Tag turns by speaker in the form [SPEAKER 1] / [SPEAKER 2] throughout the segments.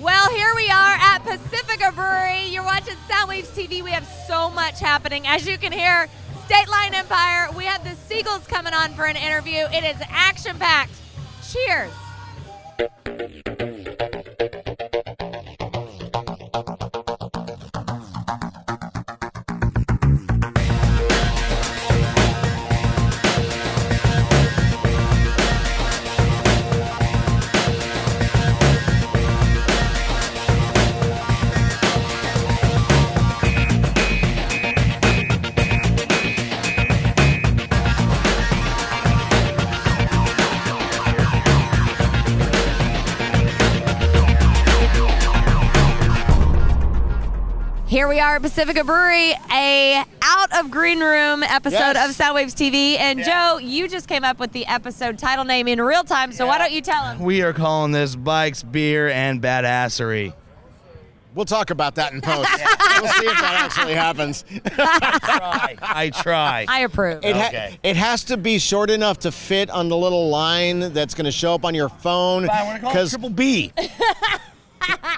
[SPEAKER 1] Well, here we are at Pacifica Brewery. You're watching Soundwaves TV. We have so much happening. As you can hear, State Line Empire. We have the Seagulls coming on for an interview. It is action-packed. Cheers. Here we are at Pacifica Brewery, a out of green room episode of Soundwaves TV. And Joe, you just came up with the episode title name in real time, so why don't you tell them?
[SPEAKER 2] We are calling this Bikes, Beer, and Badassery.
[SPEAKER 3] We'll talk about that in post. We'll see if that actually happens.
[SPEAKER 2] I try.
[SPEAKER 1] I approve.
[SPEAKER 3] It has to be short enough to fit on the little line that's going to show up on your phone.
[SPEAKER 2] I want to call it Triple B.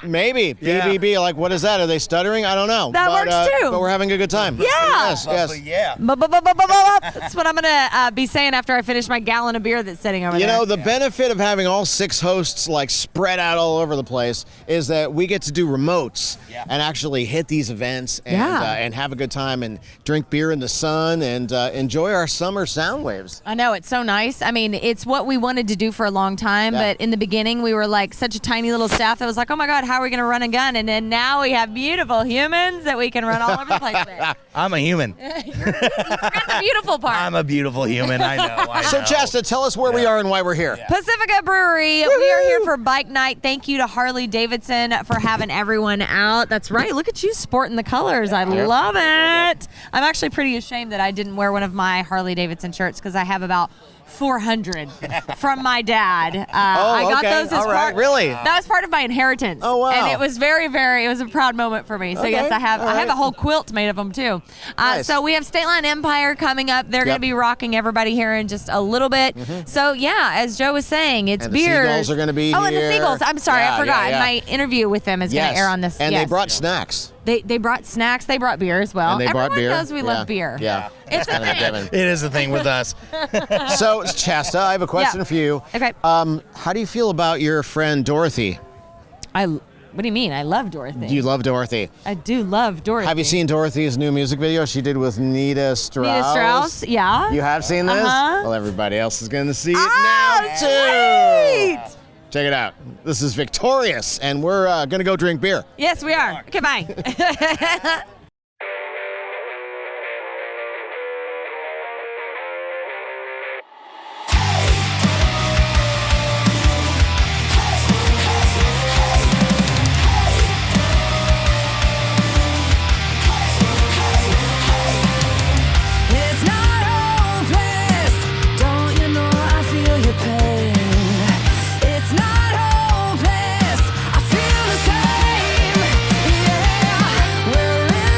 [SPEAKER 3] Maybe. BBB. Like, what is that? Are they stuttering? I don't know.
[SPEAKER 1] That works too.
[SPEAKER 3] But we're having a good time.
[SPEAKER 1] Yeah.
[SPEAKER 3] Yes.
[SPEAKER 2] Yeah.
[SPEAKER 1] That's what I'm going to be saying after I finish my gallon of beer that's sitting over there.
[SPEAKER 3] You know, the benefit of having all 6 hosts like spread out all over the place is that we get to do remotes and actually hit these events and have a good time and drink beer in the sun and enjoy our summer sound waves.
[SPEAKER 1] I know, it's so nice. I mean, it's what we wanted to do for a long time, but in the beginning we were like such a tiny little staff that was like, oh my God, how are we going to run a gun? And then now we have beautiful humans that we can run all over the place with.
[SPEAKER 2] I'm a human.
[SPEAKER 1] You forgot the beautiful part.
[SPEAKER 2] I'm a beautiful human. I know.
[SPEAKER 3] So, Chasta, tell us where we are and why we're here.
[SPEAKER 1] Pacifica Brewery. Woo-hoo! We are here for Bike Night. Thank you to Harley Davidson for having everyone out. That's right. Look at you sporting the colors. I love it. I'm actually pretty ashamed that I didn't wear one of my Harley Davidson shirts because I have about 400 from my dad. I got those as part.
[SPEAKER 3] Really?
[SPEAKER 1] That was part of my inheritance.
[SPEAKER 3] Oh, wow.
[SPEAKER 1] And it was it was a proud moment for me. So yes, I have a whole quilt made of them too.
[SPEAKER 3] Nice.
[SPEAKER 1] So we have State Line Empire coming up. They're going to be rocking everybody here in just a little bit. So yeah, as Joe was saying, it's beer.
[SPEAKER 3] The Seagulls are going to be here.
[SPEAKER 1] Oh, and the Seagulls. I'm sorry, I forgot. My interview with them is going to air on this.
[SPEAKER 3] And they brought snacks.
[SPEAKER 1] They brought snacks. They brought beer as well.
[SPEAKER 3] And they brought beer.
[SPEAKER 1] Everyone knows we love beer.
[SPEAKER 3] Yeah.
[SPEAKER 1] It's a thing.
[SPEAKER 2] It is a thing with us.
[SPEAKER 3] So, Chasta, I have a question for you.
[SPEAKER 1] Okay.
[SPEAKER 3] How do you feel about your friend Dorothy?
[SPEAKER 1] What do you mean? I love Dorothy.
[SPEAKER 3] Do you love Dorothy?
[SPEAKER 1] I do love Dorothy.
[SPEAKER 3] Have you seen Dorothy's new music video she did with Nita Strauss?
[SPEAKER 1] Nita Strauss, yeah.
[SPEAKER 3] You have seen this? Well, everybody else is going to see it now, too.
[SPEAKER 1] Sweet.
[SPEAKER 3] Check it out. This is Victorious, and we're going to go drink beer.
[SPEAKER 1] Yes, we are. Okay, bye.
[SPEAKER 4] We're in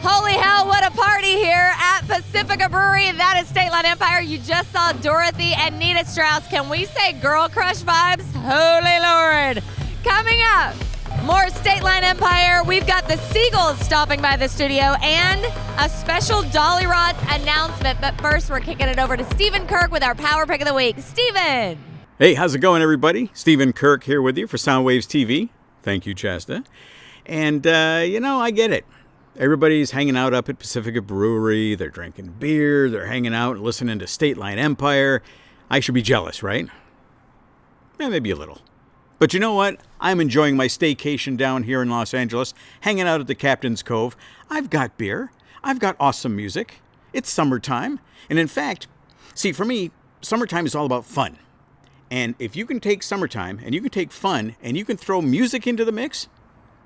[SPEAKER 1] Holy hell, what a party here at Pacifica Brewery. That is State Line Empire. You just saw Dorothy and Nita Strauss. Can we say girl crush vibes? Holy Lord. Coming up, more State Line Empire. We've got the Seagulls stopping by the studio and a special Dollyrots announcement. But first, we're kicking it over to Stephen Kirk with our Power Pick of the Week. Stephen.
[SPEAKER 4] Hey, how's it going, everybody? Stephen Kirk here with you for Soundwaves TV. Thank you, Chasta. And, I get it. Everybody's hanging out up at Pacifica Brewery. They're drinking beer. They're hanging out and listening to State Line Empire. I should be jealous, right? Maybe a little. But you know what? I'm enjoying my staycation down here in Los Angeles, hanging out at the Captain's Cove. I've got beer. I've got awesome music. It's summertime. And in fact, see, for me, summertime is all about fun. And if you can take summertime and you can take fun and you can throw music into the mix,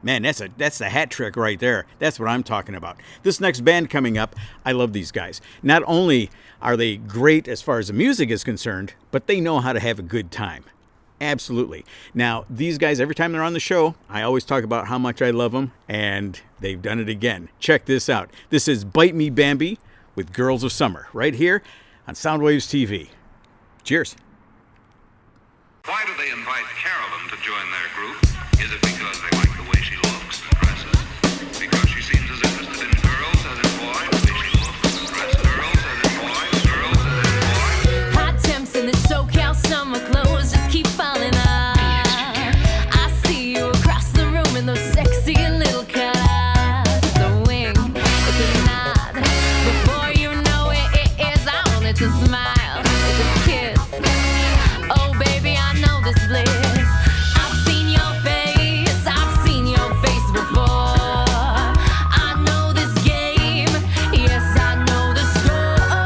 [SPEAKER 4] man, that's the hat trick right there. That's what I'm talking about. This next band coming up, I love these guys. Not only are they great as far as the music is concerned, but they know how to have a good time. Absolutely. Now, these guys, every time they're on the show, I always talk about how much I love them, and they've done it again. Check this out. This is Bite Me Bambi with Girls of Summer, right here on Soundwaves TV. Cheers.
[SPEAKER 5] Why do they invite Carolyn to join their group? Is it because they like the way she looks and dresses? Because she seems as interested in girls as in boys? The way she looks and dresses? Girls as in boys? Girls as in boys?
[SPEAKER 6] Hot temps in the SoCal summer clothes just keep falling off. I see you across the room in those sexy little cut-offs. It's a wink, it's a nod. Before you know it, it is on. It's a smile, it's a kiss. Oh, baby, I know this bliss. I've seen your face before. I know this game, yes, I know the score.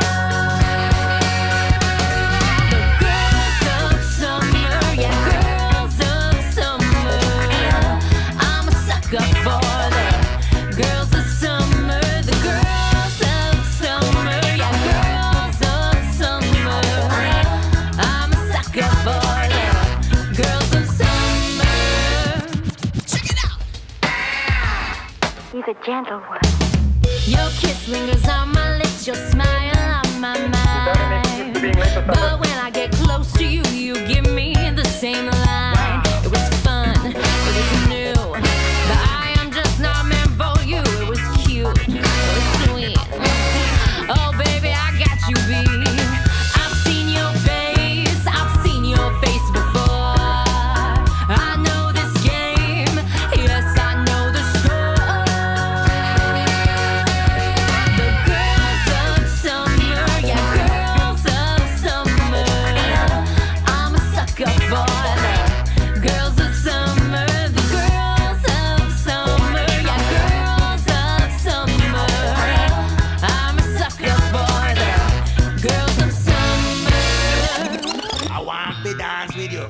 [SPEAKER 6] The girls of summer, yeah, girls of summer. I'm a sucker for the girls of summer, the girls of summer, yeah, girls of summer. I'm a sucker for the girls of summer. Check it out.
[SPEAKER 7] He's a gentle one.
[SPEAKER 6] Your kiss lingers on my lips, your smile on my mind. But when I get close to you, you give me the same line. It was fun, it was new, but I am just not meant for you. It was cute, it was sweet. Oh, baby, I got you beat. I've seen your face before. I know this game, yes, I know the score. The girls of summer, yeah, girls of summer. I'm a sucker for the girls of summer, the girls of summer, yeah, girls of summer. I'm a sucker for the girls of summer.
[SPEAKER 8] I want to dance with you.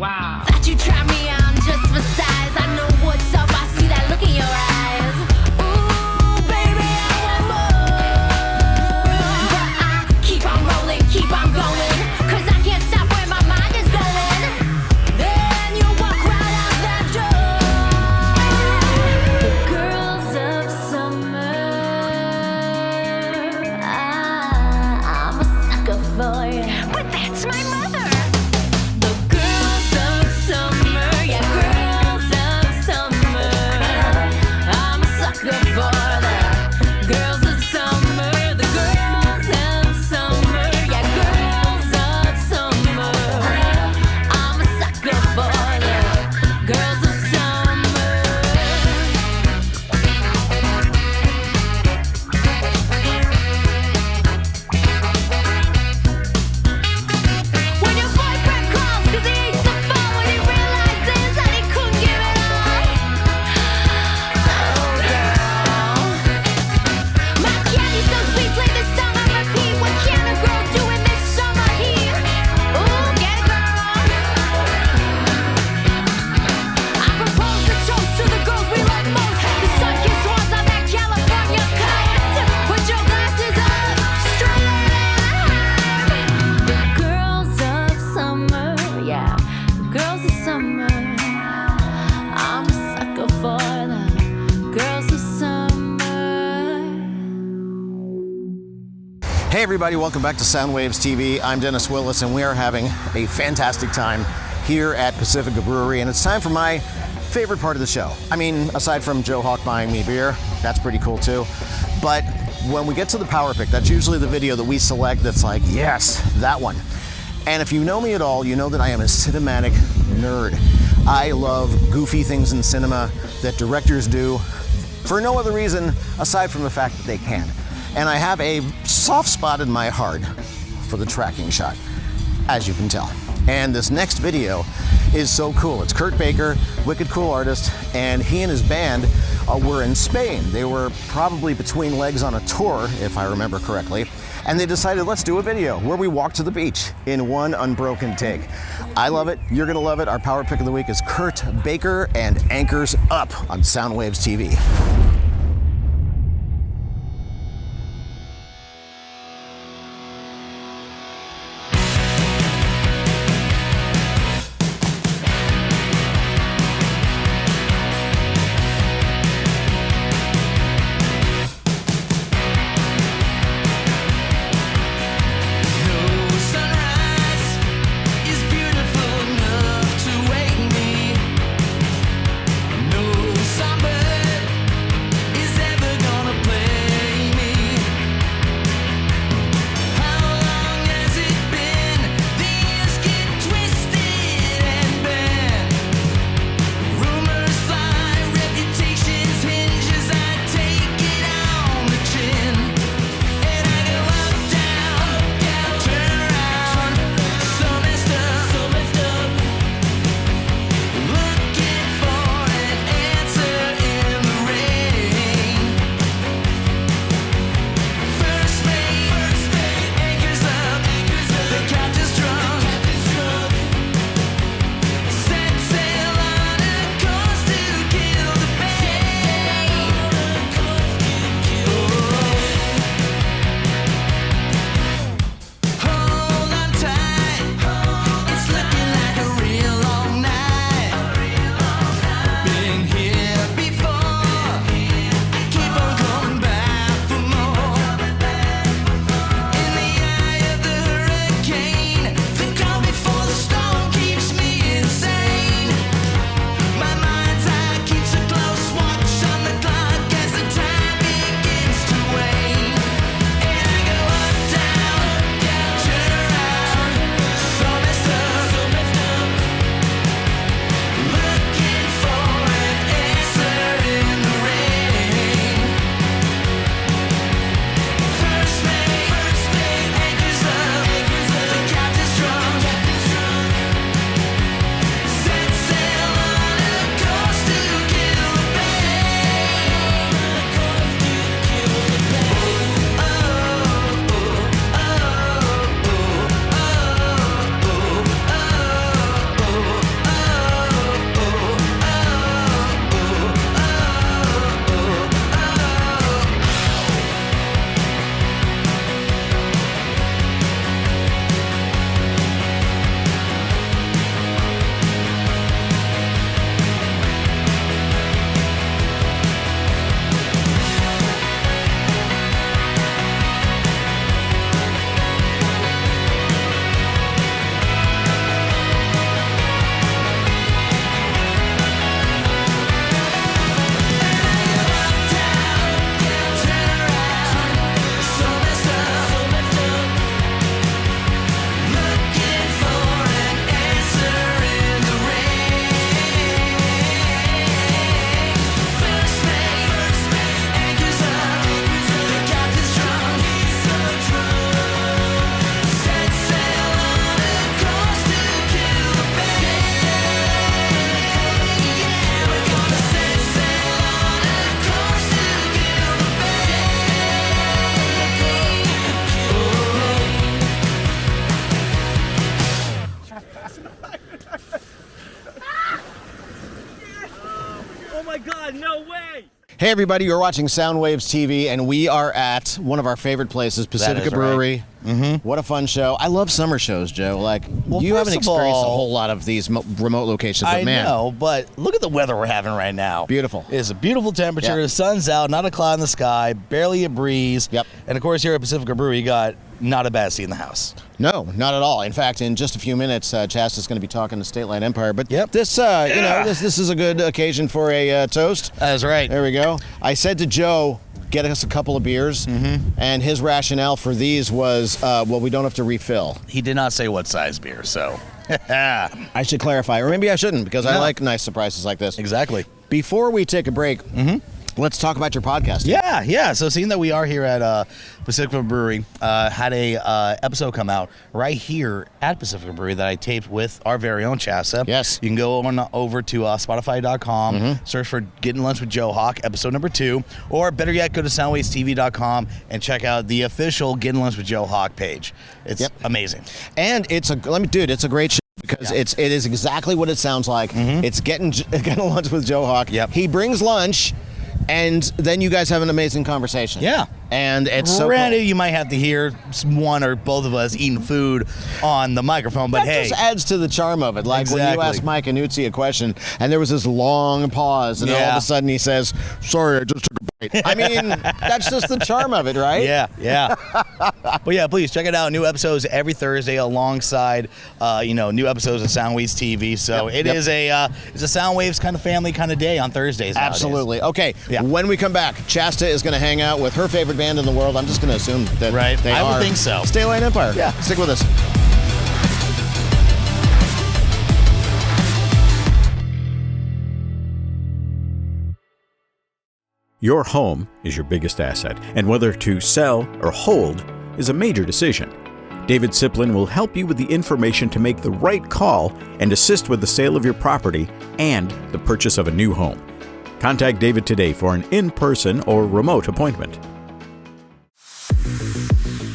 [SPEAKER 6] Thought you tried me on just for size. I know what's up, I see that look in your eyes. Ooh, baby, I want more. But I keep on rolling, keep on going, 'cause I can't stop where my mind is going. Then you walk right out that door. The girls of summer, I'm a sucker for you. But that's my mother. The girls of
[SPEAKER 3] Hey everybody, welcome back to Soundwaves TV. I'm Dennis Willis and we are having a fantastic time here at Pacifica Brewery, and it's time for my favorite part of the show. I mean, aside from Joe Hawk buying me beer, that's pretty cool too. But when we get to the Power Pick, that's usually the video that we select that's like, yes, that one. And if you know me at all, you know that I am a cinematic nerd. I love goofy things in cinema that directors do for no other reason aside from the fact that they can. And I have a soft spot in my heart for the tracking shot, as you can tell. And this next video is so cool. It's Kirk Baker, wicked cool artist, and he and his band were in Spain. They were probably between legs on a tour, if I remember correctly, and they decided, let's do a video where we walk to the beach in one unbroken take. I love it. You're gonna love it. Our Power Pick of the Week is Kurt Baker and Anchors Up on Soundwaves TV. Hey, everybody, you're watching Soundwaves TV, and we are at one of our favorite places, Pacifica
[SPEAKER 2] is right.
[SPEAKER 3] Brewery. Mm-hmm. What a fun show. I love summer shows, Joe. Like, you haven't
[SPEAKER 2] first of
[SPEAKER 3] experienced a
[SPEAKER 2] all,
[SPEAKER 3] whole lot of these remote locations, but
[SPEAKER 2] I
[SPEAKER 3] man.
[SPEAKER 2] know, but look at the weather we're having right now.
[SPEAKER 3] Beautiful.
[SPEAKER 2] It's a beautiful temperature.
[SPEAKER 3] Yeah.
[SPEAKER 2] The sun's out, not a cloud in the sky, barely a breeze.
[SPEAKER 3] Yep.
[SPEAKER 2] And of course, here at Pacifica Brewery, you got not a bad seat in the house.
[SPEAKER 3] No, not at all. In fact, in just a few minutes, Chasta's going to be talking to State Line Empire. But
[SPEAKER 2] Yep.
[SPEAKER 3] this, this is a good occasion for a toast.
[SPEAKER 2] That's right.
[SPEAKER 3] There we go. I said to Joe, get us a couple of beers, and his rationale for these was, we don't have to refill.
[SPEAKER 2] He did not say what size beer, so.
[SPEAKER 3] I should clarify, or maybe I shouldn't, because I
[SPEAKER 2] No.
[SPEAKER 3] like nice surprises like this.
[SPEAKER 2] Exactly.
[SPEAKER 3] Before we take a break, let's talk about your podcast.
[SPEAKER 2] Yeah. So seeing that we are here at Pacifica Brewery, had a episode come out right here at Pacifica Brewery that I taped with our very own Chasta.
[SPEAKER 3] Yes.
[SPEAKER 2] You can go on over to Spotify.com, search for Getting Lunch with Joe Hawk, episode number 2, or better yet, go to SoundwavesTV.com and check out the official Getting Lunch with Joe Hawk page. It's amazing.
[SPEAKER 3] And it's a great show. Because it is exactly what it sounds like. It's getting lunch with Joe Hawk.
[SPEAKER 2] Yep.
[SPEAKER 3] He brings lunch, and then you guys have an amazing conversation.
[SPEAKER 2] Yeah.
[SPEAKER 3] And it's so
[SPEAKER 2] Granted,
[SPEAKER 3] cool.
[SPEAKER 2] you might have to hear one or both of us eating food on the microphone, but
[SPEAKER 3] That
[SPEAKER 2] hey.
[SPEAKER 3] just adds to the charm of it. Like when you
[SPEAKER 2] Exactly.
[SPEAKER 3] asked Mike Anuzzi a question, and there was this long pause, and then all of
[SPEAKER 2] Yeah.
[SPEAKER 3] a sudden he says, "Sorry, I just took a bite." I mean, that's just the charm of it, right?
[SPEAKER 2] Yeah. But yeah, please check it out. New episodes every Thursday alongside, new episodes of Soundwaves TV. So
[SPEAKER 3] Yep.
[SPEAKER 2] it's a Soundwaves kind of family kind of day on Thursdays nowadays.
[SPEAKER 3] Absolutely. Okay,
[SPEAKER 2] Yeah.
[SPEAKER 3] when we come back, Chasta is going to hang out with her favorite band in the world. I'm just going to assume that
[SPEAKER 2] Right.
[SPEAKER 3] they
[SPEAKER 2] I would
[SPEAKER 3] are.
[SPEAKER 2] think so.
[SPEAKER 3] State Line Empire.
[SPEAKER 2] Yeah.
[SPEAKER 3] Stick with us.
[SPEAKER 4] Your home is your biggest asset, and whether to sell or hold is a major decision. David Siplin will help you with the information to make the right call and assist with the sale of your property and the purchase of a new home. Contact David today for an in-person or remote appointment.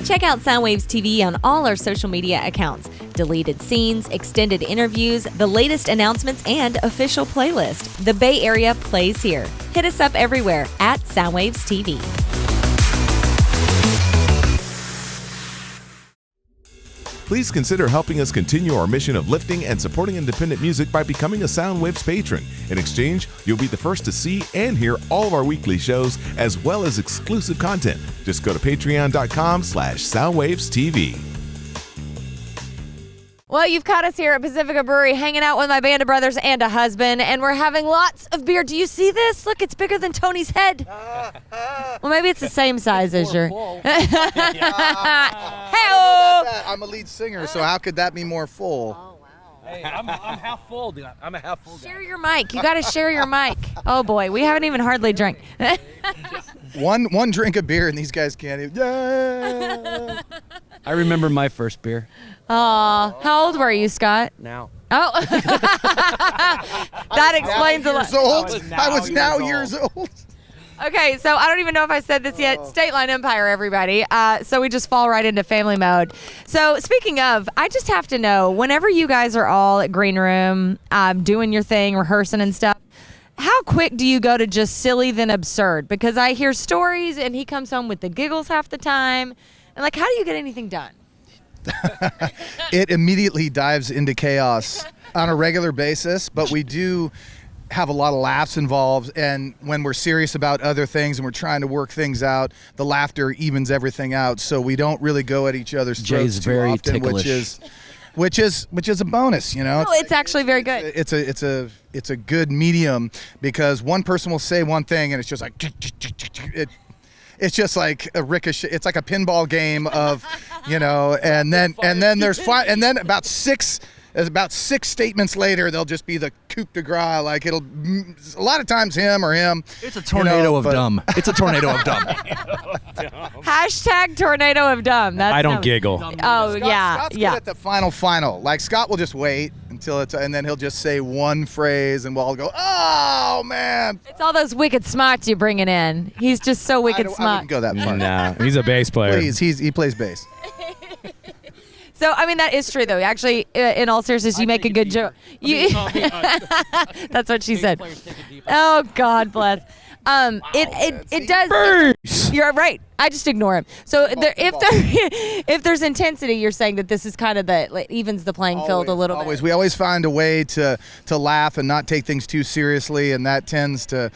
[SPEAKER 9] Check out Soundwaves TV on all our social media accounts. Deleted scenes, extended interviews, the latest announcements, and official playlist. The Bay Area plays here. Hit us up everywhere at Soundwaves TV.
[SPEAKER 10] Please consider helping us continue our mission of lifting and supporting independent music by becoming a Soundwaves patron. In exchange, you'll be the first to see and hear all of our weekly shows, as well as exclusive content. Just go to patreon.com/SoundwavesTV.
[SPEAKER 1] Well, you've caught us here at Pacifica Brewery hanging out with my band of brothers and a husband, and we're having lots of beer. Do you see this? Look, it's bigger than Tony's head. Well, maybe it's the same size as your... Hey-oh!
[SPEAKER 11] I'm a lead singer, so how could that be more full?
[SPEAKER 12] Hey, I'm half full. I'm a half full guy.
[SPEAKER 1] Share your mic. You got to share your mic. Oh, boy. We haven't even hardly drank.
[SPEAKER 11] One drink of beer and these guys can't even. Yeah.
[SPEAKER 12] I remember my first beer.
[SPEAKER 1] Aw. How old were you, Scott?
[SPEAKER 12] Now.
[SPEAKER 1] Oh. That explains a lot.
[SPEAKER 11] I was now years old.
[SPEAKER 1] Okay, so I don't even know if I said this yet. State Line Empire, everybody. So we just fall right into family mode. So speaking of, I just have to know, whenever you guys are all at Green Room, doing your thing, rehearsing and stuff, how quick do you go to just silly then absurd? Because I hear stories and he comes home with the giggles half the time. And like, how do you get anything done?
[SPEAKER 11] It immediately dives into chaos on a regular basis, but we do have a lot of laughs involved, and when we're serious about other things and we're trying to work things out, the laughter evens everything out, so we don't really go at each other's throats
[SPEAKER 12] Jay's
[SPEAKER 11] too
[SPEAKER 12] very
[SPEAKER 11] often,
[SPEAKER 12] ticklish.
[SPEAKER 11] which is a bonus, you know.
[SPEAKER 1] No, it's actually very good.
[SPEAKER 11] It's a good medium, because one person will say one thing and it's just like it's just like a ricochet. It's like a pinball game of, you know, and then there's five, and then about six statements later, they'll just be the coup de grace. Like a lot of times him.
[SPEAKER 12] It's a tornado of dumb. It's a tornado of dumb.
[SPEAKER 1] Hashtag tornado of dumb. That's
[SPEAKER 12] I don't giggle.
[SPEAKER 1] Oh, yeah.
[SPEAKER 11] Scott's
[SPEAKER 1] Yeah.
[SPEAKER 11] good at the final. Like Scott will just wait until it's, and then he'll just say one phrase, and we'll all go, "Oh man!"
[SPEAKER 1] It's all those wicked smarts you're bringing in. He's just so wicked
[SPEAKER 11] I
[SPEAKER 1] smart.
[SPEAKER 11] wouldn't go that far.
[SPEAKER 12] Nah, he's a bass player.
[SPEAKER 11] Please, he plays bass.
[SPEAKER 1] So, I mean, that is true, though. Actually, in all seriousness, you make a good joke. That's what she said. Oh, God bless. It does. You're right. I just ignore him. So if there's intensity, you're saying that this is kind of evens the playing field a little bit.
[SPEAKER 11] We always find a way to laugh and not take things too seriously, and that tends to,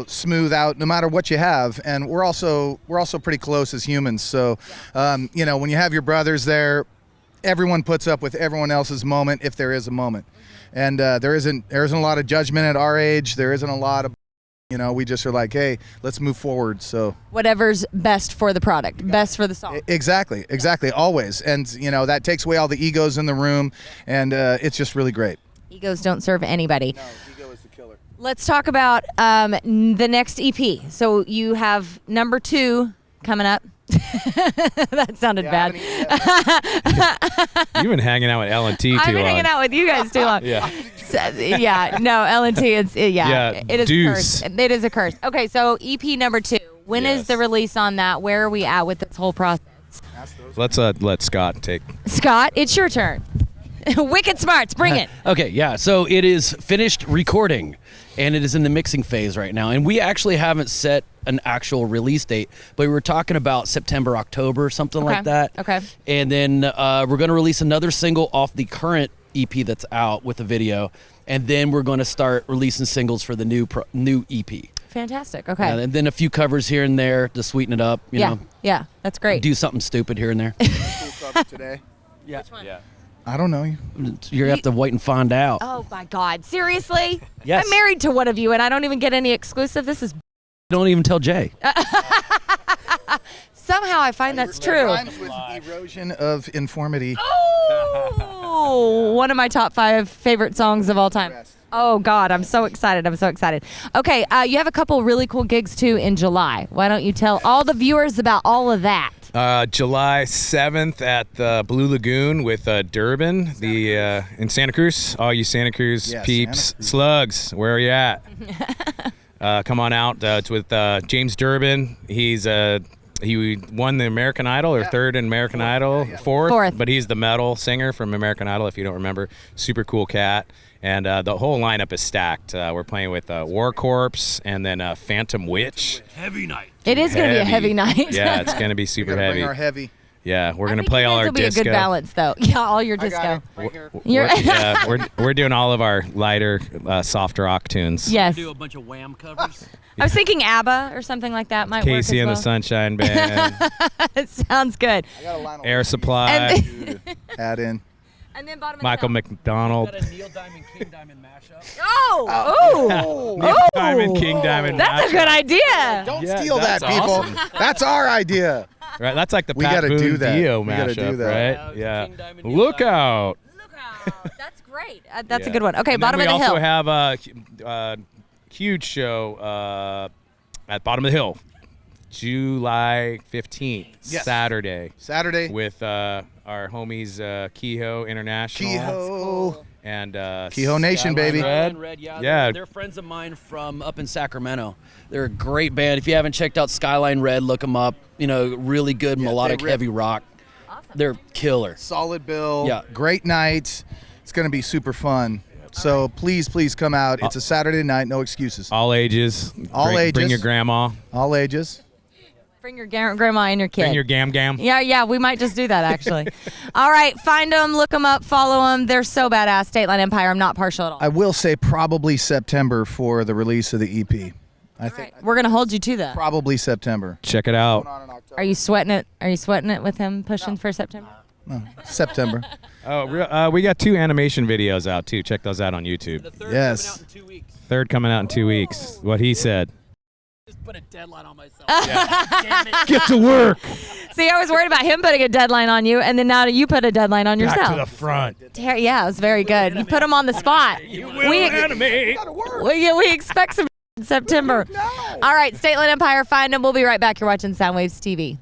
[SPEAKER 11] smooth out no matter what you have. And we're also pretty close as humans. So, when you have your brothers there, everyone puts up with everyone else's moment if there is a moment. And there isn't a lot of judgment at our age. There isn't a lot of, we just are like, hey, let's move forward. So
[SPEAKER 1] whatever's best for the product, best for the song.
[SPEAKER 11] Exactly, always. And, that takes away all the egos in the room, and it's just really great.
[SPEAKER 1] Egos don't serve anybody.
[SPEAKER 11] No, ego is the killer.
[SPEAKER 1] Let's talk about the next EP. So you have number 2 coming up. That sounded bad.
[SPEAKER 12] You've been hanging out with L&T too long.
[SPEAKER 1] I've been hanging out with you guys too long.
[SPEAKER 12] Yeah.
[SPEAKER 1] No, L&T, it is
[SPEAKER 12] deuce.
[SPEAKER 1] a curse. It is a curse. Okay, so EP number 2. When is the release on that? Where are we at with this whole process?
[SPEAKER 12] Let's let Scott take.
[SPEAKER 1] Scott, it's your turn. Wicked Smarts, bring it.
[SPEAKER 13] Okay, yeah. So it is finished recording, and it is in the mixing phase right now. And we actually haven't set an actual release date, but we were talking about September, October, something like that.
[SPEAKER 1] Okay.
[SPEAKER 13] And then we're going to release another single off the current EP that's out with a video, and then we're going to start releasing singles for the new EP.
[SPEAKER 1] Fantastic. Okay.
[SPEAKER 13] And then a few covers here and there to sweeten it up. You know.
[SPEAKER 1] Yeah, that's great.
[SPEAKER 13] Do something stupid here and there.
[SPEAKER 11] Cool cover today.
[SPEAKER 13] Yeah.
[SPEAKER 1] Which one?
[SPEAKER 13] Yeah.
[SPEAKER 11] I don't know you.
[SPEAKER 13] You're have to wait and find out.
[SPEAKER 1] Oh my God! Seriously?
[SPEAKER 13] Yes.
[SPEAKER 1] I'm married to one of you, and I don't even get any exclusive. This is.
[SPEAKER 13] Don't even tell Jay.
[SPEAKER 1] Somehow I find that's true.
[SPEAKER 11] Rhymes with erosion of informity.
[SPEAKER 1] Oh, one of my top 5 favorite songs of all time. Oh God, I'm so excited. Okay, you have a couple really cool gigs too in July. Why don't you tell all the viewers about all of that?
[SPEAKER 12] July 7th at the Blue Lagoon with Durbin, in Santa Cruz. All you Santa Cruz peeps,
[SPEAKER 11] Santa Cruz.
[SPEAKER 12] slugs, where are you at? Come on out. It's with James Durbin. He won the American Idol, or third in American Idol, fourth. But he's the metal singer from American Idol, if you don't remember. Super cool cat. And the whole lineup is stacked. We're playing with War Corpse and then Phantom Witch.
[SPEAKER 13] Heavy night.
[SPEAKER 1] It is going to be a heavy night.
[SPEAKER 12] Yeah, it's going to be super heavy.
[SPEAKER 11] Bring our heavy.
[SPEAKER 12] Yeah, we're going to play all our disco.
[SPEAKER 1] It'll be a good balance, though. Yeah, all your disco.
[SPEAKER 12] We're doing all of our lighter, soft rock tunes.
[SPEAKER 1] Yes.
[SPEAKER 13] Do a bunch of Wham covers.
[SPEAKER 1] I was thinking ABBA or something like that might work as
[SPEAKER 12] Casey and
[SPEAKER 1] well.
[SPEAKER 12] the Sunshine Band.
[SPEAKER 1] It sounds good.
[SPEAKER 12] Air Supply.
[SPEAKER 11] Add in.
[SPEAKER 1] And then bottom of
[SPEAKER 12] Michael
[SPEAKER 1] the hill.
[SPEAKER 12] McDonald.
[SPEAKER 13] Got a Neil Diamond, King Diamond mashup.
[SPEAKER 1] Oh!
[SPEAKER 12] Neil Diamond, King Diamond.
[SPEAKER 1] That's a good idea.
[SPEAKER 11] Don't steal that, people.
[SPEAKER 12] awesome.
[SPEAKER 11] That's our idea.
[SPEAKER 12] Right, that's like the
[SPEAKER 11] We
[SPEAKER 12] Pat
[SPEAKER 11] gotta
[SPEAKER 12] Boone
[SPEAKER 11] do that.
[SPEAKER 12] Dio
[SPEAKER 11] We gotta do
[SPEAKER 12] mashup,
[SPEAKER 11] that.
[SPEAKER 12] right? Yeah.
[SPEAKER 13] King Diamond, Neil
[SPEAKER 12] Look
[SPEAKER 13] Diamond.
[SPEAKER 12] out.
[SPEAKER 1] That's great. That's a good one. Okay,
[SPEAKER 12] And
[SPEAKER 1] bottom of
[SPEAKER 12] then
[SPEAKER 1] the hill.
[SPEAKER 12] we also have a huge show at Bottom of the Hill, July 15th,
[SPEAKER 11] Yes.
[SPEAKER 12] Saturday, with our homies Kehoe International.
[SPEAKER 11] Kehoe.
[SPEAKER 12] And
[SPEAKER 11] Kehoe Nation, baby.
[SPEAKER 12] Red.
[SPEAKER 13] Red,
[SPEAKER 12] Yeah.
[SPEAKER 13] They're friends of mine from up in Sacramento. They're a great band. If you haven't checked out Skyline Red, look them up. Really good melodic
[SPEAKER 11] rip.
[SPEAKER 13] heavy rock. Awesome. They're killer.
[SPEAKER 11] Solid bill.
[SPEAKER 13] Yeah.
[SPEAKER 11] Great night. It's going to be super fun. So please come out. It's a Saturday night. No excuses.
[SPEAKER 12] All ages. Bring your grandma.
[SPEAKER 11] All ages.
[SPEAKER 1] Bring your grandma and your kid.
[SPEAKER 12] Bring your gam.
[SPEAKER 1] Yeah, we might just do that, actually. All right, find them, look them up, follow them. They're so badass. State Line Empire, I'm not partial at all.
[SPEAKER 11] I will say probably September for the release of the EP. I think
[SPEAKER 1] We're going to hold you to that.
[SPEAKER 11] probably September.
[SPEAKER 12] Check it out.
[SPEAKER 1] Are you sweating it? Are you sweating it with him pushing for September?
[SPEAKER 11] No, September.
[SPEAKER 12] We got 2 animation videos out too. Check those out on YouTube.
[SPEAKER 13] The third
[SPEAKER 11] Yes.
[SPEAKER 13] coming out in 2 weeks.
[SPEAKER 12] Third coming out in 2 weeks. What he said.
[SPEAKER 13] Just put a deadline on myself.
[SPEAKER 12] Damn it. Get to work.
[SPEAKER 1] See, I was worried about him putting a deadline on you, and then now you put a deadline on yourself.
[SPEAKER 12] Back to the front.
[SPEAKER 1] Yeah, it was very good. You put him on the spot. We expect some in September. All right, State Line Empire, find them. We'll be right back. You're watching Soundwaves TV.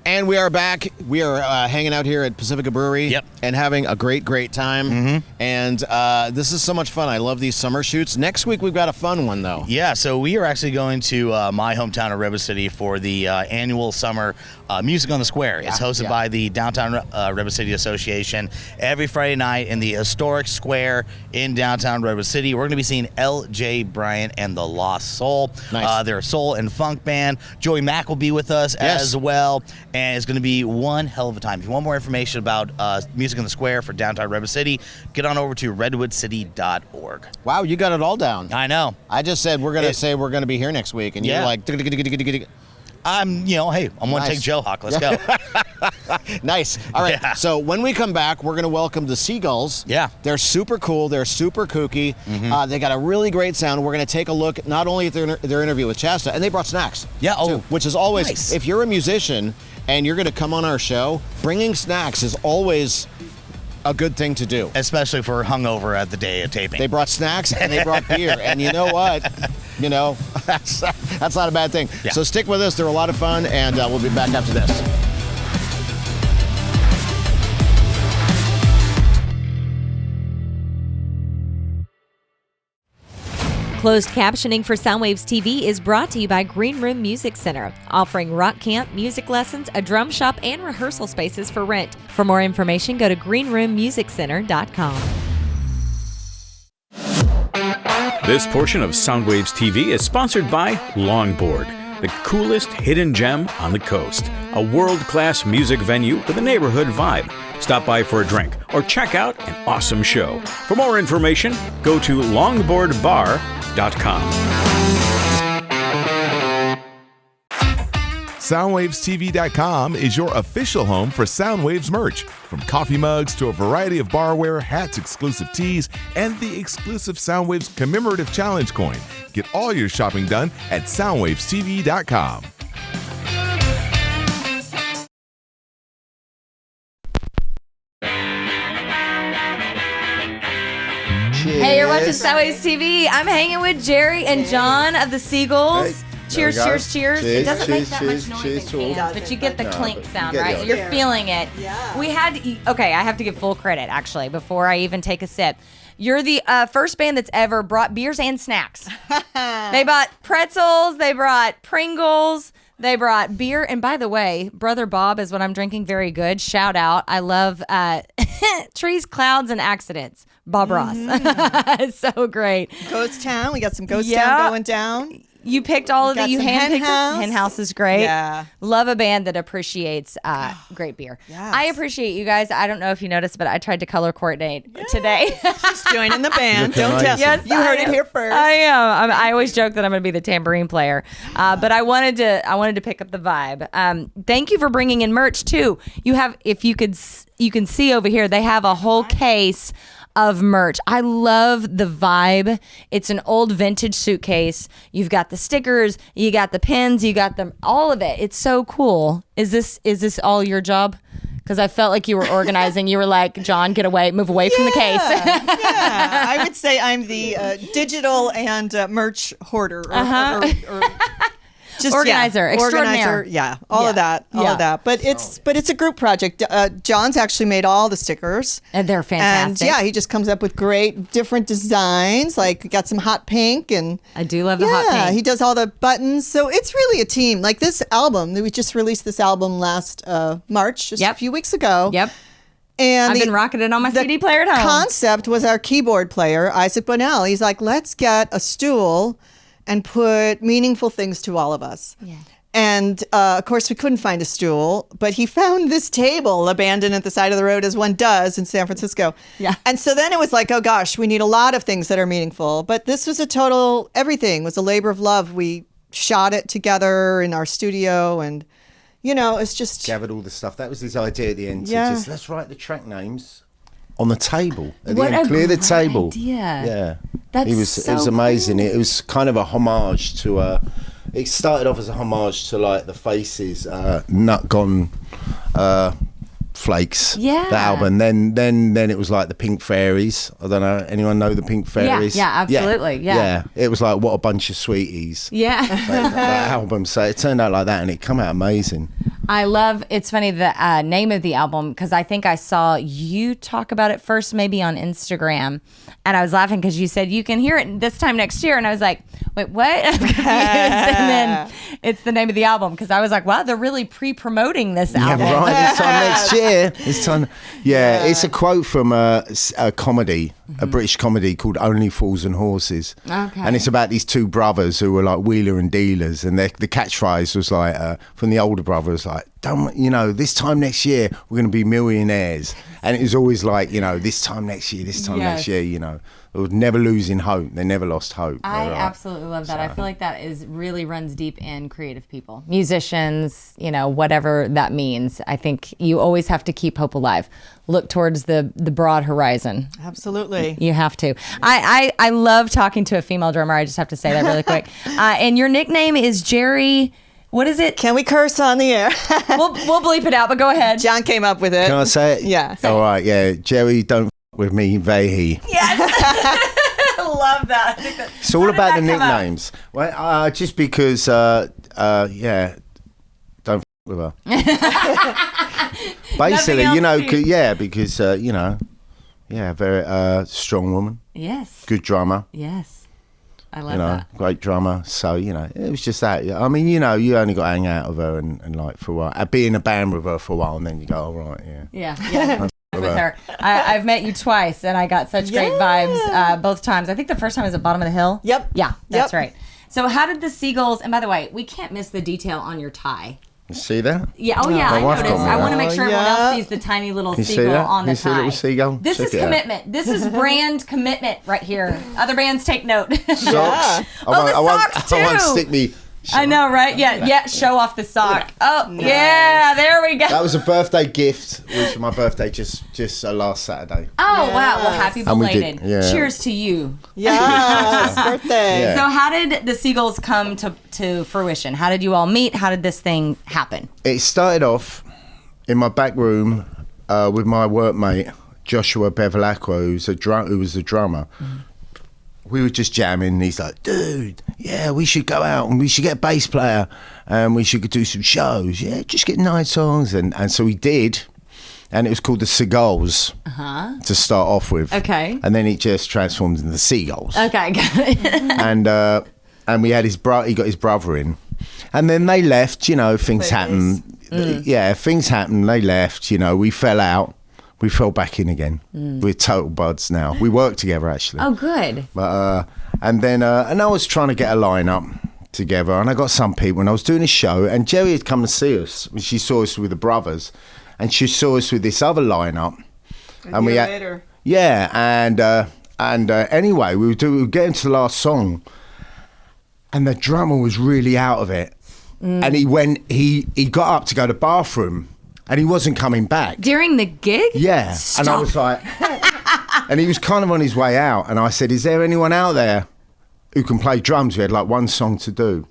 [SPEAKER 3] And we are back. We are hanging out here at Pacifica Brewery.
[SPEAKER 2] Yep.
[SPEAKER 3] And having a great time.
[SPEAKER 2] Mm-hmm.
[SPEAKER 3] And this is so much fun. I love these summer shoots. Next week, we've got a fun one, though.
[SPEAKER 2] Yeah, so we are actually going to my hometown of River City for the annual summer Music on the Square. It's hosted by the Downtown River City Association every Friday night in the historic square in downtown River City. We're going to be seeing L.J. Bryant and the Lost Soul.
[SPEAKER 3] Nice.
[SPEAKER 2] They're a soul and funk band. Joey Mack will be with us as well. And it's going to be one hell of a time. If you want more information about Music on the Square for downtown River City, get on over to redwoodcity.org.
[SPEAKER 3] Wow, you got it all down.
[SPEAKER 2] I know.
[SPEAKER 3] I just said we're going to say we're going to be here next week. And you're like...
[SPEAKER 2] I'm going to take Joe Hawk. Let's go.
[SPEAKER 3] Nice. All right. Yeah. So when we come back, we're going to welcome the Seagulls.
[SPEAKER 2] Yeah.
[SPEAKER 3] They're super cool. They're super kooky.
[SPEAKER 2] Mm-hmm.
[SPEAKER 3] They got a really great sound. We're going to take a look not only at their interview with Chasta, and they brought snacks.
[SPEAKER 2] Yeah.
[SPEAKER 3] Too, which is always,
[SPEAKER 2] nice.
[SPEAKER 3] If you're a musician and you're going to come on our show, bringing snacks is always a good thing to do.
[SPEAKER 2] Especially if we're hungover at the day of taping.
[SPEAKER 3] They brought snacks and they brought beer. And you know what? That's not a bad thing.
[SPEAKER 2] Yeah.
[SPEAKER 3] So stick with us. They're a lot of fun, and we'll be back after this.
[SPEAKER 9] Closed captioning for Soundwaves TV is brought to you by Green Room Music Center, offering rock camp, music lessons, a drum shop, and rehearsal spaces for rent. For more information, go to greenroommusiccenter.com.
[SPEAKER 4] This portion of Soundwaves TV is sponsored by Longboard, the coolest hidden gem on the coast. A world-class music venue with a neighborhood vibe. Stop by for a drink or check out an awesome show. For more information, go to longboardbar.com.
[SPEAKER 10] SoundwavesTV.com is your official home for Soundwaves merch. From coffee mugs to a variety of barware, hats, exclusive tees, and the exclusive Soundwaves commemorative challenge coin. Get all your shopping done at SoundwavesTV.com.
[SPEAKER 9] Hey, you're watching Soundwaves TV. I'm hanging with Jerry and John of the Seagulls.
[SPEAKER 14] Hey,
[SPEAKER 9] cheers,
[SPEAKER 14] there we go.
[SPEAKER 9] cheers, cheers.
[SPEAKER 14] Cheers,
[SPEAKER 9] It doesn't make that
[SPEAKER 14] cheers,
[SPEAKER 9] much noise
[SPEAKER 14] cheers
[SPEAKER 9] in
[SPEAKER 14] to all.
[SPEAKER 9] cans, but you get the
[SPEAKER 14] No,
[SPEAKER 9] clink
[SPEAKER 14] but you
[SPEAKER 9] sound,
[SPEAKER 14] get
[SPEAKER 9] right?
[SPEAKER 14] the
[SPEAKER 9] So you're
[SPEAKER 14] idea.
[SPEAKER 9] feeling it. Yeah. We had, okay, I have to give full credit, actually, before I even take a sip. You're the first band that's ever brought beers and snacks. They brought pretzels, they brought Pringles, they brought beer. And by the way, Brother Bob is what I'm drinking. Very good. Shout out. I love Trees, Clouds, and Accidents. Bob Ross. It's so great.
[SPEAKER 15] Ghost Town. We got some Ghost Town going down.
[SPEAKER 9] You picked all of
[SPEAKER 15] Got
[SPEAKER 9] it. You
[SPEAKER 15] some
[SPEAKER 9] handpicked
[SPEAKER 15] Hen
[SPEAKER 9] it. Hen House is great.
[SPEAKER 15] Yeah.
[SPEAKER 9] Love a band that appreciates great beer.
[SPEAKER 15] Yes.
[SPEAKER 9] I appreciate you guys. I don't know if you noticed, but I tried to color coordinate today.
[SPEAKER 15] Just joining the band.
[SPEAKER 3] Looking
[SPEAKER 15] Don't tell.
[SPEAKER 3] amazing.
[SPEAKER 15] Yes, you heard it here first.
[SPEAKER 9] I am. I always joke that I'm going to be the tambourine player, but I wanted to pick up the vibe. Thank you for bringing in merch too. You have, if you could, you can see over here. They have a whole case of merch. I love the vibe. It's an old vintage suitcase. You've got the stickers, you got the pins, you got them, all of it. It's so cool. Is this all your job? Because I felt like you were organizing. You were like, John, get away, move away from the case.
[SPEAKER 15] Yeah, I would say I'm the digital and merch hoarder. Or just
[SPEAKER 9] Organizer, extraordinaire.
[SPEAKER 15] Organizer, yeah, all of that. But it's a group project. John's actually made all the stickers,
[SPEAKER 9] and they're fantastic.
[SPEAKER 15] And yeah, he just comes up with great different designs. Like we got some hot pink, and
[SPEAKER 9] I do love the hot pink.
[SPEAKER 15] Yeah, he does all the buttons. So it's really a team. Like this album, we just released this album last March, just a few weeks ago.
[SPEAKER 9] Yep.
[SPEAKER 15] And
[SPEAKER 9] I've been rocking it on my CD player at home.
[SPEAKER 15] Concept was our keyboard player, Isaac Bonnell. He's like, let's get a stool and put meaningful things to all of us. Yeah. And of course, we couldn't find a stool, but he found this table abandoned at the side of the road, as one does in San Francisco.
[SPEAKER 9] Yeah.
[SPEAKER 15] And so then it was like, oh gosh, we need a lot of things that are meaningful. But this was everything was a labor of love. We shot it together in our studio, and it's just
[SPEAKER 14] gathered all the stuff. That was his idea at the end.
[SPEAKER 15] Yeah.
[SPEAKER 14] To just let's write the track names on the table at
[SPEAKER 9] What
[SPEAKER 14] the end.
[SPEAKER 9] a
[SPEAKER 14] Clear the
[SPEAKER 9] great
[SPEAKER 14] table.
[SPEAKER 9] idea.
[SPEAKER 14] Yeah,
[SPEAKER 9] That's
[SPEAKER 14] it was amazing.
[SPEAKER 9] cool.
[SPEAKER 14] It was kind of a homage to. It started off as a homage to like the Faces, Nut Gone Flakes.
[SPEAKER 9] Yeah.
[SPEAKER 14] The album. Then it was like the Pink Fairies. I don't know. Anyone know the Pink Fairies?
[SPEAKER 9] Yeah, absolutely. Yeah.
[SPEAKER 14] It was like What a Bunch of Sweeties.
[SPEAKER 9] Yeah.
[SPEAKER 14] that album. So it turned out like that, and it came out amazing.
[SPEAKER 16] I love, it's funny, the name of the album, because I think I saw you talk about it first maybe on Instagram, and I was laughing because you said you can hear it this time next year, and I was like, wait, what? I'm confused. And then it's the name of the album, because I was like, wow, they're really pre-promoting this album.
[SPEAKER 14] Yeah, right, this time next year. This time, yeah, it's a quote from a comedy, a British comedy called Only Fools and Horses.
[SPEAKER 16] Okay.
[SPEAKER 14] And it's about these two brothers who were like wheeler and dealers, and the catchphrase was like, from the older brothers, like, this time next year, we're going to be millionaires. And it was always like, this time next year, next year, they were never losing hope. They never lost hope.
[SPEAKER 16] I absolutely love that. I feel like that really runs deep in creative people, musicians, whatever that means. I think you always have to keep hope alive. Look towards the broad horizon.
[SPEAKER 15] Absolutely.
[SPEAKER 16] You have to. I love talking to a female drummer. I just have to say that really quick. And your nickname is Jerry. What is it?
[SPEAKER 15] Can we curse on the air?
[SPEAKER 16] we'll bleep it out, but go ahead.
[SPEAKER 15] John came up with it.
[SPEAKER 14] Can I say it?
[SPEAKER 15] Yeah.
[SPEAKER 14] All right, yeah. Jerry, don't f with me, they, he.
[SPEAKER 16] Yes. I love that.
[SPEAKER 14] It's all about the nicknames. Well, just because, don't f with her. Basically, because, very strong woman.
[SPEAKER 16] Yes.
[SPEAKER 14] Good drummer.
[SPEAKER 16] Yes. I love that.
[SPEAKER 14] Great drummer. So, it was just that. I mean, you only got to hang out with her and like for a while. Be in a band with her for a while and then you go, all right, yeah.
[SPEAKER 16] Yeah. With her. I've met you twice and I got such great vibes both times. I think the first time was at Bottom of the Hill.
[SPEAKER 15] Yep.
[SPEAKER 16] Yeah, that's right. So how did the Seagulls, and by the way, we can't miss the detail on your tie.
[SPEAKER 14] You see that?
[SPEAKER 16] Yeah. Oh, yeah. I noticed. I want to make sure everyone else sees the tiny little seagull on the tie.
[SPEAKER 14] See little seagull?
[SPEAKER 16] This is commitment. This is brand commitment right here. Other bands take note.
[SPEAKER 14] Socks.
[SPEAKER 16] Socks too.
[SPEAKER 14] I won't stick me.
[SPEAKER 16] I know, right? Yeah. Show off the sock. Oh, nice. Yeah. There we go.
[SPEAKER 14] That was a birthday gift, which my birthday just last Saturday.
[SPEAKER 16] Oh, wow. Well, happy belated. Cheers to you.
[SPEAKER 15] Yes, birthday.
[SPEAKER 14] Yeah.
[SPEAKER 16] So how did the Seagulls come to fruition? How did you all meet? How did this thing happen?
[SPEAKER 14] It started off in my back room with my workmate, Joshua Bevilacqua, who was the drummer. Mm-hmm. We were just jamming and he's like, dude, yeah, we should go out and we should get a bass player and we should do some shows. Yeah, just get 9 songs. And so we did. And it was called the Seagulls to start off with.
[SPEAKER 16] Okay.
[SPEAKER 14] And then it just transformed into the Seagulls.
[SPEAKER 16] Okay, got it.
[SPEAKER 14] And we had he got his brother in. And then they left, things happen. Yeah, things happened. They left, we fell out. We fell back in again. We're total buds now. We work together actually.
[SPEAKER 16] Oh, good.
[SPEAKER 14] But and then I was trying to get a lineup together, and I got some people. And I was doing a show, and Jerry had come to see us. She saw us with the brothers, and she saw us with this other lineup.
[SPEAKER 15] And we later.
[SPEAKER 14] Yeah, and anyway, we were getting to the last song, and the drummer was really out of it, and he got up to go to the bathroom. And he wasn't coming back.
[SPEAKER 16] During the gig?
[SPEAKER 14] Yeah.
[SPEAKER 16] Stop.
[SPEAKER 14] And I was like, and he was kind of on his way out. And I said, is there anyone out there who can play drums? We had like one song to do.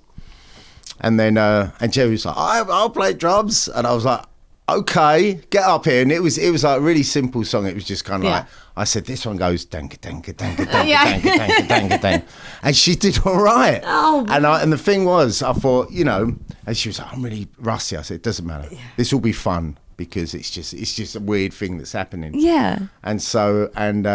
[SPEAKER 14] And then, and Jerry was like, I'll play drums. And I was like, okay, get up here. And it was like a really simple song. It was just kind of like, I said, this one goes, danka, danka, danka, danka, danka, danka, danka, danka. And she did all right.
[SPEAKER 16] Oh.
[SPEAKER 14] And the thing was, I thought, and she was like, I'm really rusty. I said, it doesn't matter. Yeah. This will be fun because it's just a weird thing that's happening.
[SPEAKER 16] Yeah.
[SPEAKER 14] And so, and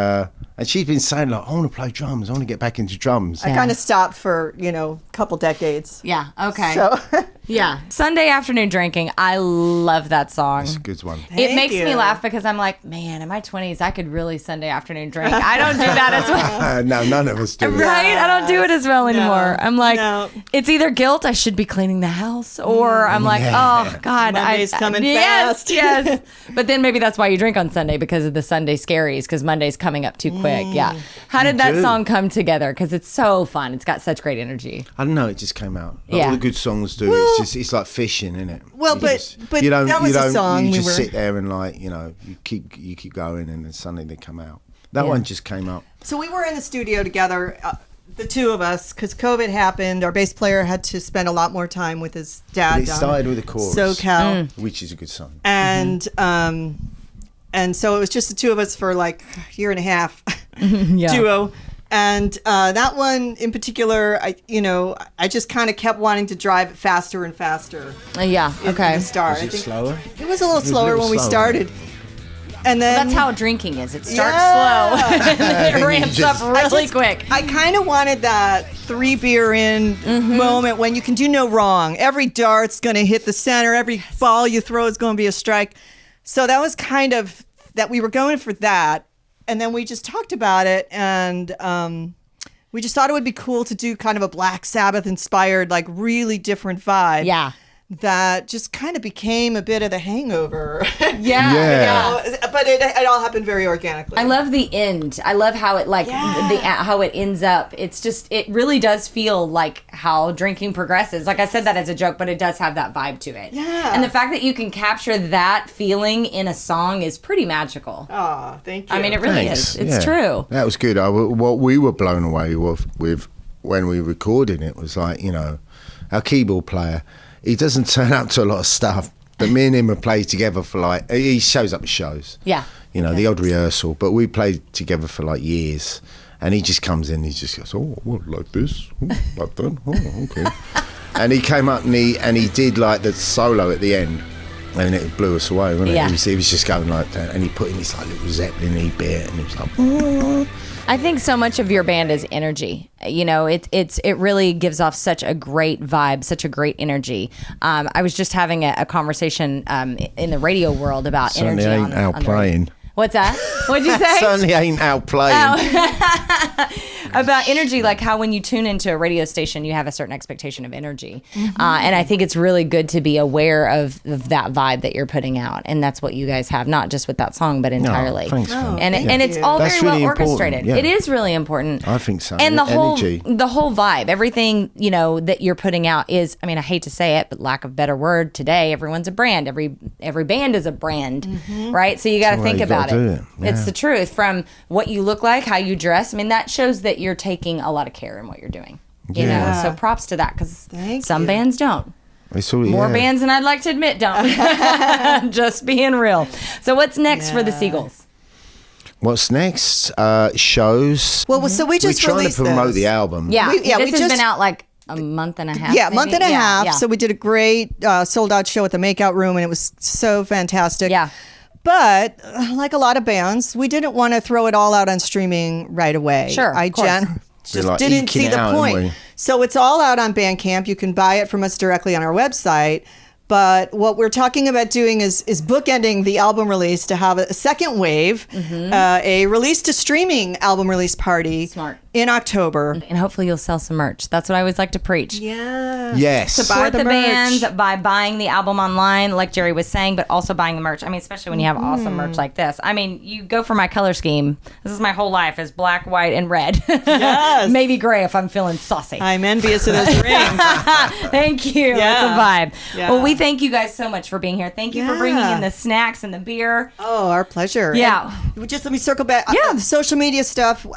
[SPEAKER 14] she's been saying like, I want to play drums. I want to get back into drums.
[SPEAKER 15] I kind of stopped for, a couple decades.
[SPEAKER 16] Yeah. Okay.
[SPEAKER 15] So.
[SPEAKER 16] Yeah. Sunday Afternoon Drinking. I love that song.
[SPEAKER 14] It's a good one.
[SPEAKER 16] It makes me laugh because I'm like, man, in my 20s, I could really Sunday afternoon drink. I don't do that as well.
[SPEAKER 14] No, none of us do it.
[SPEAKER 16] Right? I don't do it as well anymore. I'm like, it's either guilt, I should be cleaning the house, or I'm like, oh, God.
[SPEAKER 15] Monday's coming fast.
[SPEAKER 16] Yes. But then maybe that's why you drink on Sunday, because of the Sunday scaries, because Monday's coming up too quick. Yeah. How did that song come together? Because it's so fun. It's got such great energy.
[SPEAKER 14] I don't know. It just came out. Like all the good songs do. It's like fishing, isn't it?
[SPEAKER 15] Well, but that was a song.
[SPEAKER 14] You just sit there and like, you keep going, and then suddenly they come out. That one just came out.
[SPEAKER 15] So we were in the studio together, the two of us, because COVID happened. Our bass player had to spend a lot more time with his dad.
[SPEAKER 14] But it started with a chorus,
[SPEAKER 15] SoCal,
[SPEAKER 14] which is a good song.
[SPEAKER 15] And and so it was just the two of us for like a year and a half, duo. And that one in particular, I just kind of kept wanting to drive it faster and faster.
[SPEAKER 16] Yeah. Okay.
[SPEAKER 15] In the start.
[SPEAKER 3] Was it slower?
[SPEAKER 15] It was a little slower when we started. And then
[SPEAKER 16] That's how drinking is. It starts
[SPEAKER 15] Yeah.
[SPEAKER 16] slow, and it ramps up really quick.
[SPEAKER 15] I kind of wanted that 3 beer in moment when you can do no wrong. Every dart's going to hit the center. Every ball you throw is going to be a strike. So that was kind of that we were going for that. And then we just talked about it, and we just thought it would be cool to do kind of a Black Sabbath inspired, like really different vibe.
[SPEAKER 16] Yeah.
[SPEAKER 15] That just kind of became a bit of the Hangover.
[SPEAKER 16] Yeah.
[SPEAKER 15] But it all happened very organically.
[SPEAKER 16] I love the end. I love how it how it ends up. It's just, it really does feel like how drinking progresses. Like I said that as a joke, but it does have that vibe to it.
[SPEAKER 15] Yeah.
[SPEAKER 16] And the fact that you can capture that feeling in a song is pretty magical.
[SPEAKER 15] Oh, thank you.
[SPEAKER 16] I mean, it really
[SPEAKER 14] Thanks.
[SPEAKER 16] is. It's true.
[SPEAKER 14] That was good. What we were blown away with when we recorded it was like, our keyboard player, he doesn't turn up to a lot of stuff, but me and him have played together for like, he shows up at shows.
[SPEAKER 16] Yeah.
[SPEAKER 14] The odd rehearsal, but we played together for like years. And he just comes in, he just goes, oh, well, like this, like that, oh, okay. And he came up and he did like the solo at the end. And it blew us away, wasn't it?
[SPEAKER 16] Yeah.
[SPEAKER 14] He was just going like that, and he put in this like little Zeppelin-y bit, and it was like, oh.
[SPEAKER 16] I think so much of your band is energy. It really gives off such a great vibe, such a great energy. I was just having a conversation in the radio world about
[SPEAKER 14] Certainly
[SPEAKER 16] energy.
[SPEAKER 14] ain't outplaying.
[SPEAKER 16] What's that? What'd you say?
[SPEAKER 14] Certainly ain't outplaying.
[SPEAKER 16] About energy, like how when you tune into a radio station, you have a certain expectation of energy. And I think it's really good to be aware of that vibe that you're putting out. And that's what you guys have, not just with that song, but entirely.
[SPEAKER 14] Thanks, man.
[SPEAKER 16] And it's all
[SPEAKER 14] That's
[SPEAKER 16] very well
[SPEAKER 14] really important,
[SPEAKER 16] orchestrated.
[SPEAKER 14] yeah.
[SPEAKER 16] It is really important.
[SPEAKER 14] I think so.
[SPEAKER 16] And the
[SPEAKER 14] Energy.
[SPEAKER 16] whole vibe, everything, that you're putting out is, I mean, I hate to say it, but lack of better word, today everyone's a brand. Every band is a brand, right? So you got to
[SPEAKER 14] That's the way
[SPEAKER 16] think
[SPEAKER 14] you
[SPEAKER 16] about
[SPEAKER 14] gotta
[SPEAKER 16] it.
[SPEAKER 14] do it.
[SPEAKER 16] It's
[SPEAKER 14] Yeah.
[SPEAKER 16] the truth. From what you look like, how you dress. I mean, that shows that you're taking a lot of care in what you're doing. You
[SPEAKER 14] Yeah.
[SPEAKER 16] know, so props to that, because some bands don't.
[SPEAKER 14] It's all,
[SPEAKER 16] More
[SPEAKER 14] yeah.
[SPEAKER 16] bands than I'd like to admit don't. Just being real. So what's next for the Seagulls?
[SPEAKER 14] What's next? Shows.
[SPEAKER 15] Well, so we just
[SPEAKER 14] We're trying to
[SPEAKER 15] released
[SPEAKER 14] promote
[SPEAKER 15] this.
[SPEAKER 14] the album.
[SPEAKER 16] Yeah,
[SPEAKER 15] We
[SPEAKER 16] this has
[SPEAKER 15] just-
[SPEAKER 16] been out like a month and a half.
[SPEAKER 15] Yeah, month and a
[SPEAKER 16] maybe?
[SPEAKER 15] half.
[SPEAKER 16] Yeah.
[SPEAKER 15] So we did a great sold out show at the Makeout Room, and it was so fantastic.
[SPEAKER 16] Yeah.
[SPEAKER 15] But like a lot of bands, we didn't want to throw it all out on streaming right away.
[SPEAKER 16] Sure,
[SPEAKER 15] I
[SPEAKER 16] of course.
[SPEAKER 15] just
[SPEAKER 14] like
[SPEAKER 15] didn't
[SPEAKER 14] eking
[SPEAKER 15] see
[SPEAKER 14] it
[SPEAKER 15] the
[SPEAKER 14] out,
[SPEAKER 15] point.
[SPEAKER 14] didn't we?
[SPEAKER 15] So it's all out on Bandcamp. You can buy it from us directly on our website. But what we're talking about doing is bookending the album release to have a second wave, a release to streaming album release party.
[SPEAKER 16] Smart.
[SPEAKER 15] In October.
[SPEAKER 16] And hopefully you'll sell some merch. That's what I always like to preach.
[SPEAKER 15] Yeah.
[SPEAKER 14] Yes.
[SPEAKER 16] Support
[SPEAKER 15] the
[SPEAKER 16] the
[SPEAKER 15] merch.
[SPEAKER 16] bands by buying the album online, like Jerry was saying, but also buying the merch. I mean, especially when you have awesome merch like this. I mean, you go for my color scheme. This is my whole life, is black, white, and red.
[SPEAKER 15] Yes.
[SPEAKER 16] Maybe gray if I'm feeling saucy.
[SPEAKER 15] I'm envious of those rings.
[SPEAKER 16] Thank you.
[SPEAKER 15] Yeah.
[SPEAKER 16] It's a vibe.
[SPEAKER 15] Yeah.
[SPEAKER 16] Well, we thank you guys so much for being here. Thank you for bringing in the snacks and the beer.
[SPEAKER 15] Oh, our pleasure.
[SPEAKER 16] Yeah.
[SPEAKER 15] And just let me circle back.
[SPEAKER 16] Yeah.
[SPEAKER 15] Social media stuff.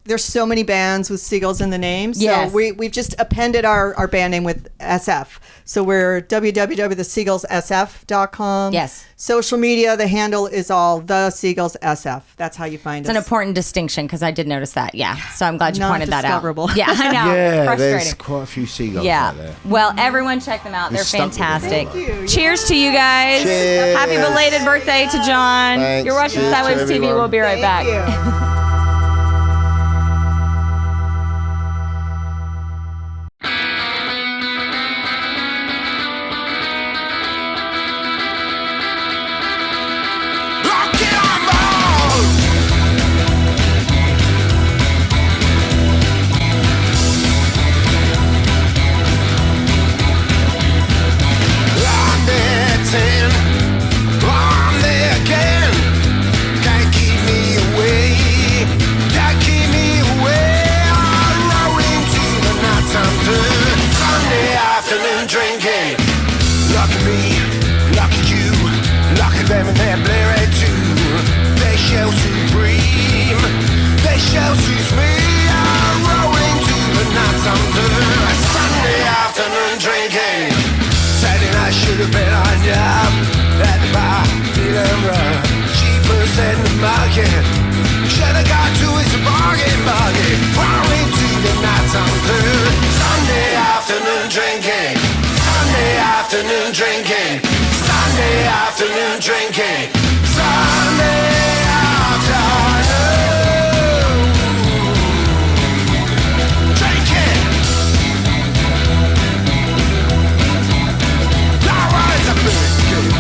[SPEAKER 15] There's so many bands with Seagulls in the name. So
[SPEAKER 16] Yes.
[SPEAKER 15] we've just appended our band name with SF. So we're www.theseagullssf.com.
[SPEAKER 16] Yes.
[SPEAKER 15] Social media, the handle is all The Seagulls SF. That's how you find
[SPEAKER 16] It's
[SPEAKER 15] us.
[SPEAKER 16] an important distinction because I did notice that. Yeah. So I'm glad you pointed that out.
[SPEAKER 15] Non-discoverable.
[SPEAKER 16] Yeah, I know.
[SPEAKER 14] Yeah,
[SPEAKER 16] Frustrating.
[SPEAKER 14] there's quite a few seagulls
[SPEAKER 16] Yeah.
[SPEAKER 14] out there.
[SPEAKER 16] Well, everyone check them out. They're
[SPEAKER 14] You're stuck with them.
[SPEAKER 16] fantastic.
[SPEAKER 15] Thank you.
[SPEAKER 16] Cheers to you guys.
[SPEAKER 14] Cheers.
[SPEAKER 16] Happy belated birthday to John.
[SPEAKER 14] Thanks.
[SPEAKER 16] You're watching
[SPEAKER 14] Cheers to
[SPEAKER 16] Soundwaves TV.
[SPEAKER 14] everyone.
[SPEAKER 16] We'll be right back.
[SPEAKER 15] Thank you.
[SPEAKER 8] Should've got to his bargain.
[SPEAKER 6] drinking. Sunday afternoon. Drinking. Now rise up in the game.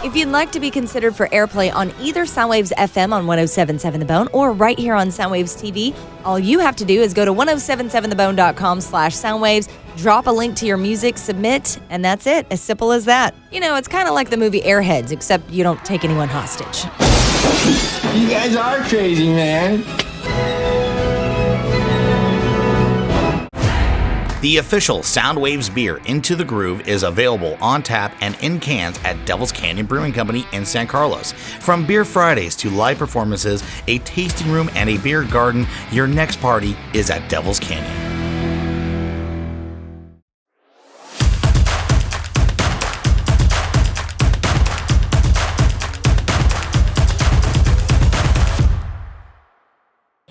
[SPEAKER 9] If you'd like to be considered for airplay on either Soundwaves FM on 107.7 The Bone or right here on Soundwaves TV, all you have to do is go to 1077thebone.com/Soundwaves, drop a link to your music, submit, and that's it. As simple as that. You know, it's kind of like the movie Airheads, except you don't take anyone hostage.
[SPEAKER 6] You guys are crazy, man.
[SPEAKER 2] The official Soundwaves beer, Into the Groove, is available on tap and in cans at Devil's Canyon Brewing Company in San Carlos. From beer Fridays to live performances, a tasting room, and a beer garden, your next party is at Devil's Canyon.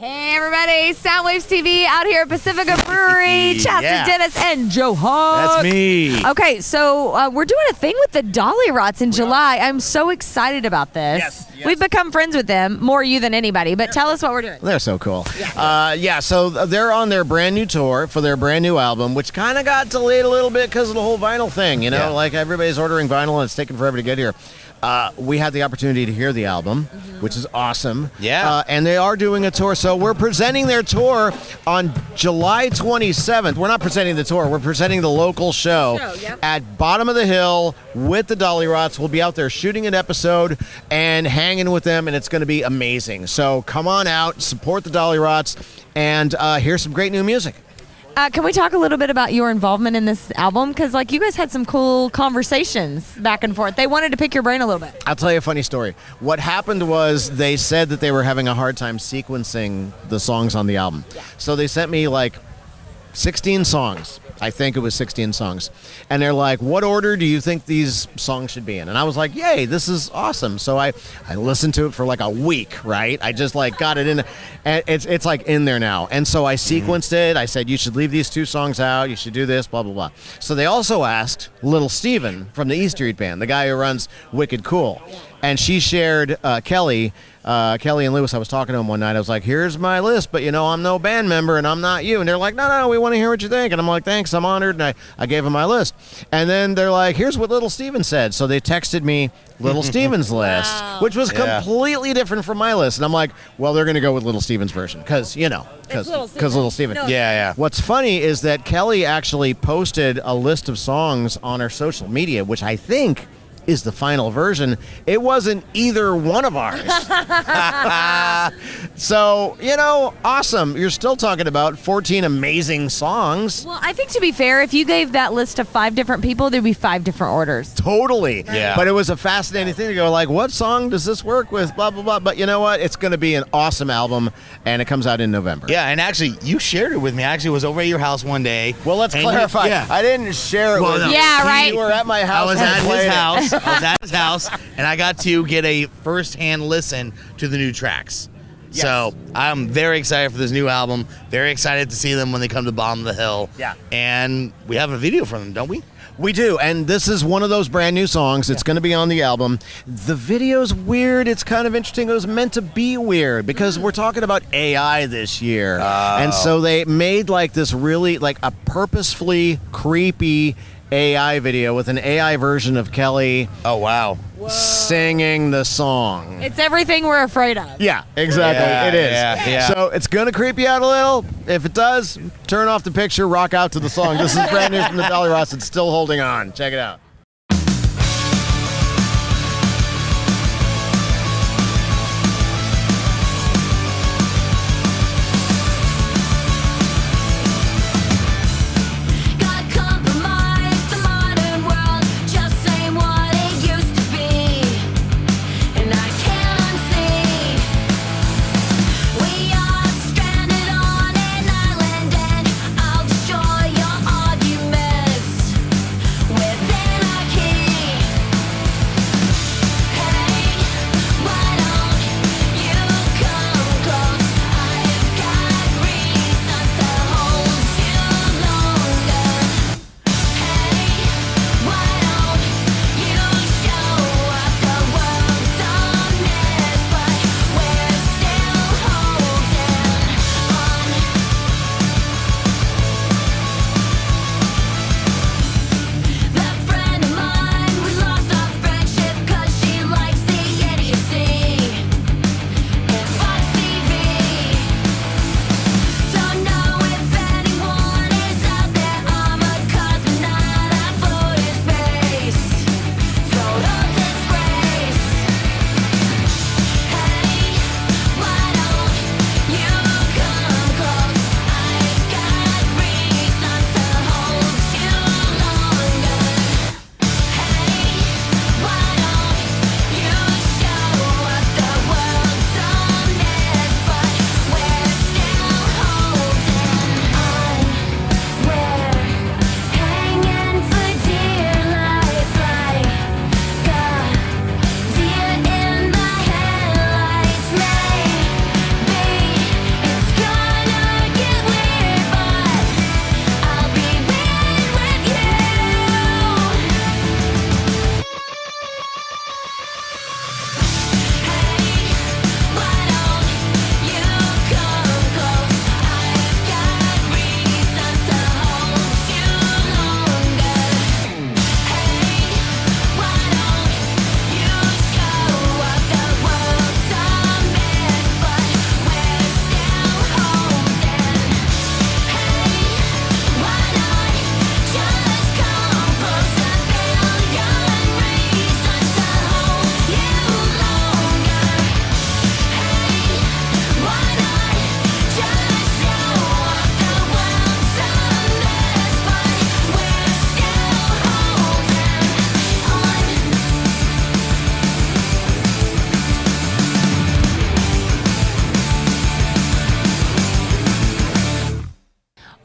[SPEAKER 1] Hey everybody, Soundwaves TV out here at Pacifica Brewery. Chasta,
[SPEAKER 2] Yeah.
[SPEAKER 1] Dennis, and Joe Hawk.
[SPEAKER 2] That's me.
[SPEAKER 1] Okay, so we're doing a thing with the Dollyrots in July. I'm so excited about this.
[SPEAKER 3] Yes.
[SPEAKER 1] We've become friends with them, more you than anybody, but tell us what we're doing.
[SPEAKER 3] They're so cool. So they're on their brand new tour for their brand new album, which kind of got delayed a little bit because of the whole vinyl thing. You know, like everybody's ordering vinyl and it's taking forever to get here. We had the opportunity to hear the album, which is awesome.
[SPEAKER 2] Yeah.
[SPEAKER 3] And they are doing a tour. So we're presenting their tour on July 27th. We're not presenting the tour. We're presenting the local show at Bottom of the Hill with the Dollyrots. We'll be out there shooting an episode and hanging with them, and it's going to be amazing. So come on out, support the Dollyrots, and hear some great new music.
[SPEAKER 1] Can we talk a little bit about your involvement in this album? Because like you guys had some cool conversations back and forth. They wanted to pick your brain a little bit.
[SPEAKER 3] I'll tell you a funny story. What happened was they said that they were having a hard time sequencing the songs on the album. So they sent me like 16 songs. I think it was 16 songs. And they're like, what order do you think these songs should be in? And I was like, yay, this is awesome. So I listened to it for like a week, right? I just like got it in. And it's like in there now. And so I sequenced it. I said, you should leave these 2 songs out. You should do this, blah, blah, blah. So they also asked Little Steven from the E Street Band, the guy who runs Wicked Cool. And she shared Kelly and Lewis. I was talking to him one night. I was like, here's my list, but I'm no band member and I'm not you. And they're like, no, we want to hear what you think. And I'm like, thanks, I'm honored. And I gave them my list. And then they're like, here's what Little Steven said. So they texted me Little Steven's list, which was completely different from my list. And I'm like, well, they're going to go with Little Steven's version because Little Steven.
[SPEAKER 2] No. Yeah.
[SPEAKER 3] What's funny is that Kelly actually posted a list of songs on her social media, which I think is the final version. It wasn't either one of ours. So, awesome. You're still talking about 14 amazing songs.
[SPEAKER 1] Well, I think to be fair, if you gave that list of 5 different people, there'd be 5 different orders.
[SPEAKER 3] Totally.
[SPEAKER 2] Yeah.
[SPEAKER 3] But it was a fascinating thing to go like, what song does this work with? Blah, blah, blah. But you know what? It's going to be an awesome album, and it comes out in November.
[SPEAKER 2] Yeah, and actually, you shared it with me. I actually was over at your house one day.
[SPEAKER 3] Well, let's clarify. I didn't share it with you.
[SPEAKER 1] Yeah, right.
[SPEAKER 3] You were at my house.
[SPEAKER 2] I was at his house, and I got to get a first-hand listen to the new tracks. Yes. So I'm very excited for this new album. Very excited to see them when they come to Bottom of the Hill.
[SPEAKER 3] Yeah.
[SPEAKER 2] And we have a video from them, don't we?
[SPEAKER 3] We do, and this is one of those brand new songs. It's going to be on the album. The video's weird. It's kind of interesting. It was meant to be weird because we're talking about AI this year. And so they made like this really like a purposefully creepy AI video with an AI version of Kelly.
[SPEAKER 2] Oh, wow.
[SPEAKER 3] Singing the song.
[SPEAKER 1] It's everything we're afraid of.
[SPEAKER 3] Yeah, exactly.
[SPEAKER 2] Yeah,
[SPEAKER 3] it is.
[SPEAKER 2] yeah.
[SPEAKER 3] So it's going to creep you out a little. If it does, turn off the picture, rock out to the song. This is brand new from the Dollyrots. It's still holding on. Check it out.
[SPEAKER 6] Within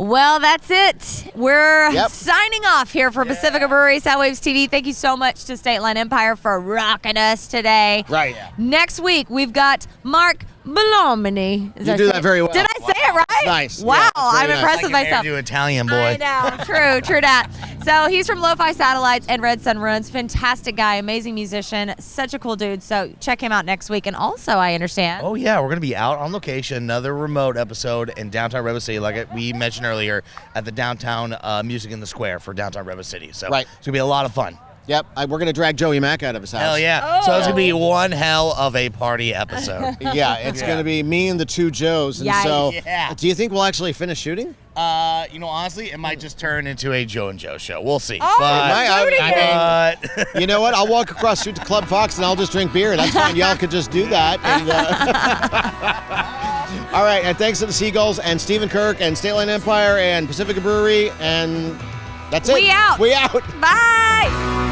[SPEAKER 1] Well, that's it. We're signing off here for Pacifica Brewery, Soundwaves TV. Thank you so much to State Line Empire for rocking us today.
[SPEAKER 3] Right.
[SPEAKER 1] Next week, we've got Mark Belomini.
[SPEAKER 3] You do that very well.
[SPEAKER 1] Did I say it right?
[SPEAKER 3] Nice.
[SPEAKER 1] Wow,
[SPEAKER 3] Yeah,
[SPEAKER 1] I'm
[SPEAKER 3] very
[SPEAKER 1] impressed
[SPEAKER 3] nice.
[SPEAKER 1] with myself.
[SPEAKER 2] You Italian boy.
[SPEAKER 1] I know. True that. So he's from Lo-Fi Satellites and Red Sun Ruins. Fantastic guy, amazing musician, such a cool dude. So check him out next week. And also, I understand.
[SPEAKER 2] Oh, yeah, we're going to be out on location, another remote episode in downtown Redwood City, like we mentioned earlier, at the downtown Music in the Square for downtown Redwood City. So it's going to be a lot of fun.
[SPEAKER 3] Yep, we're going to drag Joey Mack out of his house.
[SPEAKER 2] Hell yeah. So it's going to be one hell of a party episode.
[SPEAKER 3] Yeah, it's going to be me and the two Joes. And so, do you think we'll actually finish shooting?
[SPEAKER 2] Honestly, it might just turn into a Joe and Joe show. We'll see.
[SPEAKER 3] Oh, but you know what? I'll walk across the street to Club Fox and I'll just drink beer. That's fine. Y'all could just do that. And, all right, and thanks to the Seagulls and Stephen Kirk and State Line Empire and Pacifica Brewery, and that's it.
[SPEAKER 1] We out.
[SPEAKER 3] We out.
[SPEAKER 1] Bye.